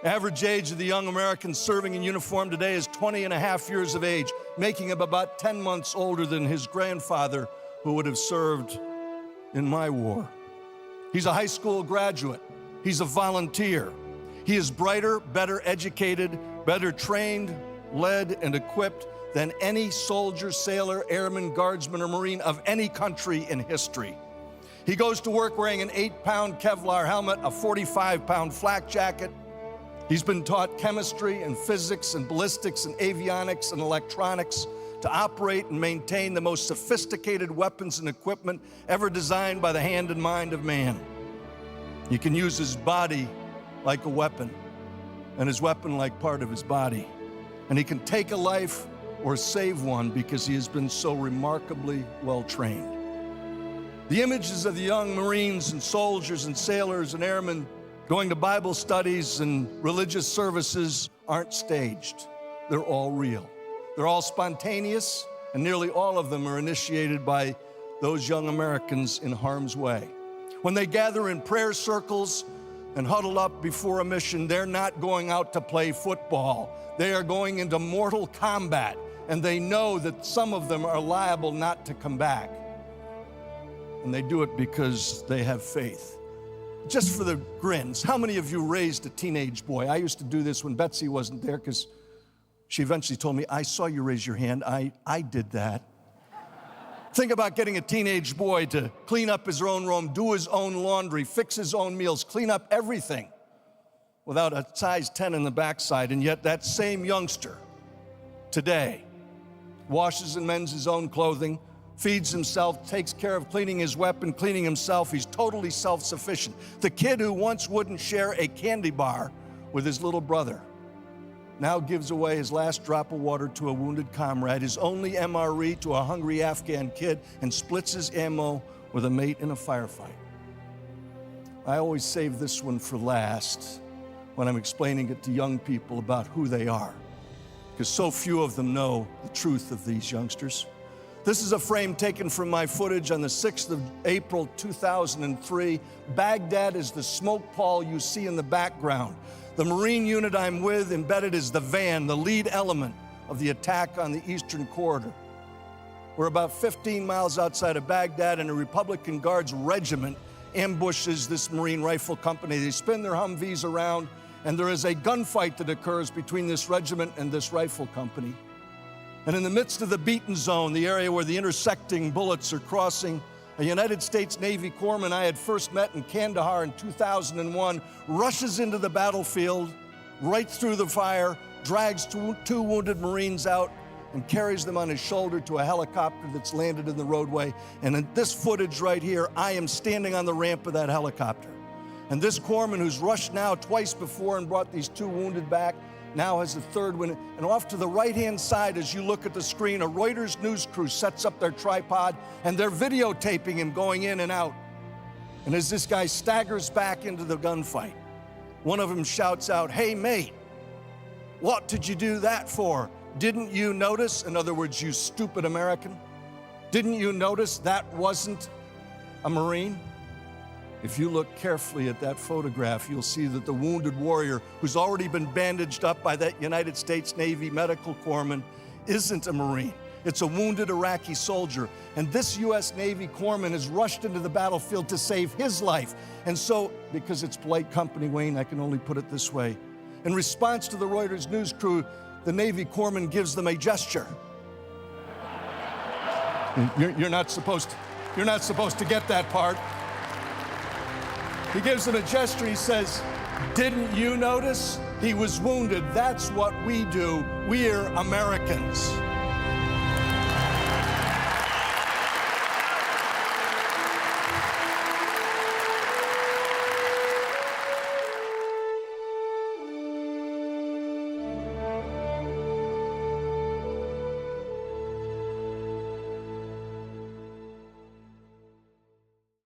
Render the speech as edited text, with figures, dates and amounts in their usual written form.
Average age of the young Americans serving in uniform today is 20 and a half years of age, making him about 10 months older than his grandfather, who would have served in my war. He's a high school graduate. He's a volunteer. He is brighter, better educated, better trained, led, and equipped than any soldier, sailor, airman, guardsman, or Marine of any country in history. He goes to work wearing an 8-pound Kevlar helmet, a 45-pound flak jacket. He's been taught chemistry and physics and ballistics and avionics and electronics to operate and maintain the most sophisticated weapons and equipment ever designed by the hand and mind of man. He can use his body like a weapon, and his weapon like part of his body. And he can take a life or save one because he has been so remarkably well trained. The images of the young Marines and soldiers and sailors and airmen going to Bible studies and religious services aren't staged. They're all real. They're all spontaneous, and nearly all of them are initiated by those young Americans in harm's way. When they gather in prayer circles and huddle up before a mission, they're not going out to play football. They are going into mortal combat, and they know that some of them are liable not to come back. And they do it because they have faith. Just for the grins, how many of you raised a teenage boy? I used to do this when Betsy wasn't there, because she eventually told me, I saw you raise your hand. I did that. Think about getting a teenage boy to clean up his own room, do his own laundry, fix his own meals, clean up everything without a size 10 in the backside. And yet that same youngster today washes and mends his own clothing, feeds himself, takes care of cleaning his weapon, cleaning himself. He's totally self-sufficient. The kid who once wouldn't share a candy bar with his little brother now gives away his last drop of water to a wounded comrade, his only MRE to a hungry Afghan kid, and splits his ammo with a mate in a firefight. I always save this one for last when I'm explaining it to young people about who they are, because so few of them know the truth of these youngsters. This is a frame taken from my footage on the 6th of April, 2003. Baghdad is the smoke pall you see in the background. The Marine unit I'm with embedded is the van, the lead element of the attack on the Eastern Corridor. We're about 15 miles outside of Baghdad, and a Republican Guards regiment ambushes this Marine rifle company. They spin their Humvees around, and there is a gunfight that occurs between this regiment and this rifle company. And in the midst of the beaten zone, the area where the intersecting bullets are crossing, a United States Navy corpsman I had first met in Kandahar in 2001 rushes into the battlefield, right through the fire, drags two wounded Marines out, and carries them on his shoulder to a helicopter that's landed in the roadway. And in this footage right here, I am standing on the ramp of that helicopter. And this corpsman, who's rushed now twice before and brought these two wounded back, now has a third one. And off to the right-hand side, as you look at the screen, a Reuters news crew sets up their tripod, and they're videotaping him going in and out. And as this guy staggers back into the gunfight, one of them shouts out, "Hey, mate, what did you do that for? Didn't you notice?" In other words, you stupid American. Didn't you notice that wasn't a Marine? If you look carefully at that photograph, you'll see that the wounded warrior, who's already been bandaged up by that United States Navy medical corpsman, isn't a Marine. It's a wounded Iraqi soldier. And this U.S. Navy corpsman has rushed into the battlefield to save his life. And so, because it's polite company, Wayne, I can only put it this way. In response to the Reuters news crew, the Navy corpsman gives them a gesture. You're not supposed to get that part. He gives them a gesture. He says, "Didn't you notice? He was wounded. That's what we do. We're Americans."